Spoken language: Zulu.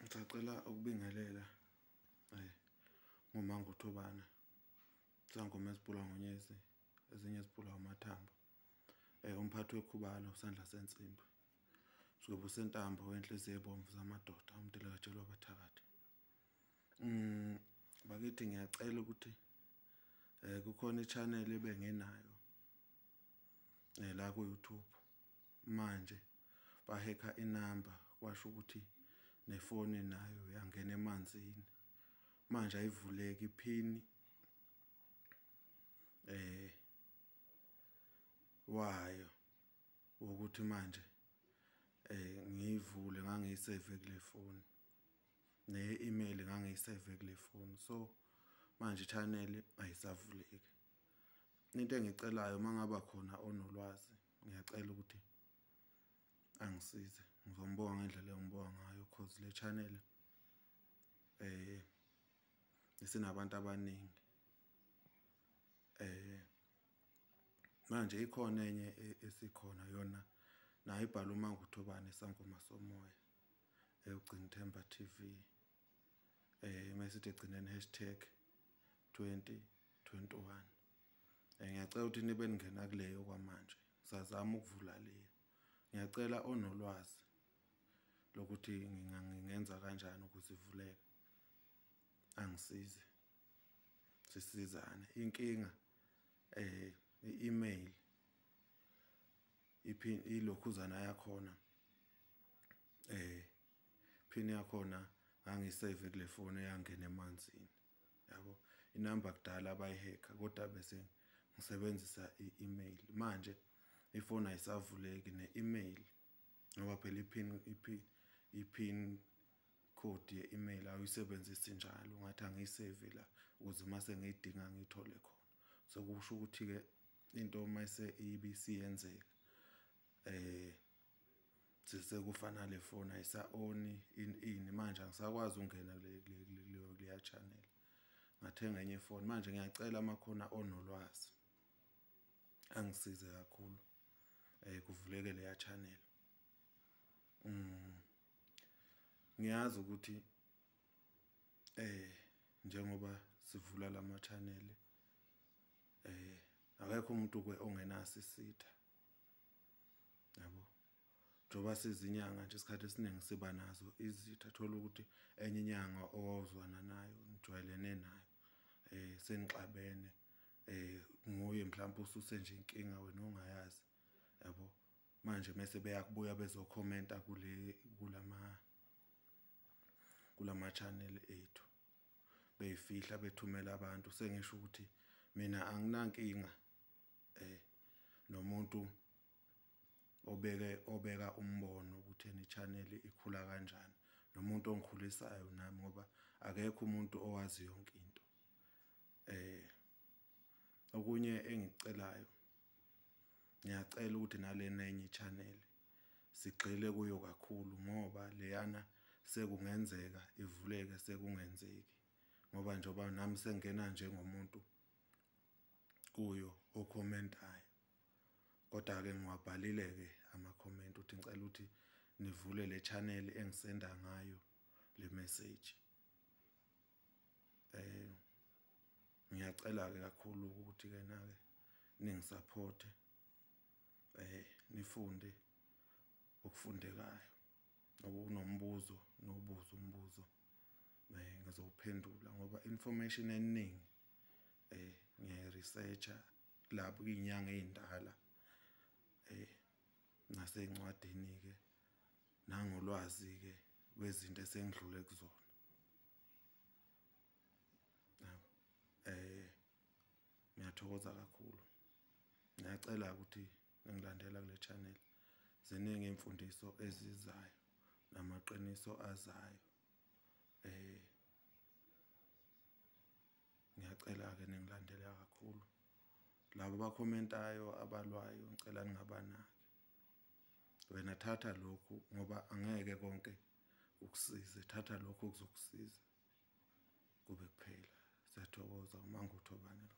Ngicela ukubingelela ngoMangothobane ISANGOMAsomoya ezinye ziphula amathambo. Umphathi wekhubalo usandla sensimbi. Sigobe sentambo wenhliziyo ebomvu zamadoda umdelekatshelwa abathakathi. Bakithi ngiyacela ukuthi kukhona i-channel ebenginayo la ku-YouTube. Manje bahekha inamba kwasho ukuthi nefoni nayo yangena emanzini. Manje ayivuleki iphini wayo ukuthi manje ngiyivule ngangiyisave kule phone ne-email ngangiyisave kule phone, so manje i-channel ayisavuleki. Into engicelayo mangaba khona onolwazi ngiyacela ukuthi angisize. Ngizombonga ngendlela engibonga ngayo cause le channel isinabantu abaningi. Manje ikhona enye esikhona yona nayo ibhala uMangothobane ISANGOMAsomoya ugcina Themba TV mase egcineni #2021. Ngiyacela ukuthi nibe ningena kuleyo kwamanje sazama ukuvula le. Ngiyacela onolwazi lokuthi ngingenza kanjani ukuze ivuleke angisize sisizane. Inkinga i-email ilokhuzana yakhona phini yakhona ngangisave kule phone eyangena emanzini, yabo. Inamba kudala bayihekha kodwa bese ngisebenzisa i-email. Manje ifoni ayisavuleki ne-email ngoba phela i-pin code ye-email awuyisebenzisi njalo, ngathi angiyisave la ukuze mase ngiyidinga ngithole khona. So kusho ukuthi ke into mase ibisiyenzeka sekufana le phone ayisa-on ini manje angisakwazi ukungena kuleya channel. Ngathenga enye phone. Manje ngiyacela makhona onolwazi angisize kakhulu kuvuleke leya channel. Ngiyazi ukuthi njengoba sivula lama channel akekho umuntu ongenaso isitha, yabo. Njoba sizinyanga nje isikhathi esiningi siba nazo izitha, thola ukuthi enye inyanga owawuzwana nayo nijwayelene nayo senixabene nguye mhlawumbe ususe nje inkinga wena ongayazi, yabo. Manje mase beyakubuya bezokhomenta kulama channel ethu beyifihla bethumela abantu. Sengisho ukuthi mina anginankinga nomuntu obeka umbono ukuthi eni channel ikhula kanjani, nomuntu ongikhulisayo nami ngoba akekho umuntu owazi yonke into. Okunye engicelayo, ngiyacela ukuthi nalena enye channel sigxile kuyo kakhulu ngoba leyana sekungenzeka ivuleke sekungenzeki ngoba njoba nami sengena njengomuntu kuyo okhomentayo. Kodwa-ke ngiwabhalile-ke ama-comment ukuthi ngicela ukuthi nivule le channel engisenda ngayo le message. Ngiyacela-ke kakhulu ukuthi-ke na-ke ningisupporte nifunde okufundekayo. Okunombuzo nobuza umbuzo ngizowuphendula ngoba information eningi ngiyayi-researcher lapho kwinyanga ezindala nasey'ncwadini-ke nangolwazi-ke kwezinto esengidlule kuzona. Ngiyathokoza kakhulu. Ngiyacela ukuthi ningilandela kule channel. Ziningi imfundiso ezizayo namaqiniso azayo. Ngiyacela-ke ningilandela kakhulu. Labo abakhomentayo abalwayo ngicela ningabanaki. Wena thatha lokhu ngoba angeke konke ukusize, thatha lokhu okuzokusiza kube kuphela. Siyathokoza uMangothobane.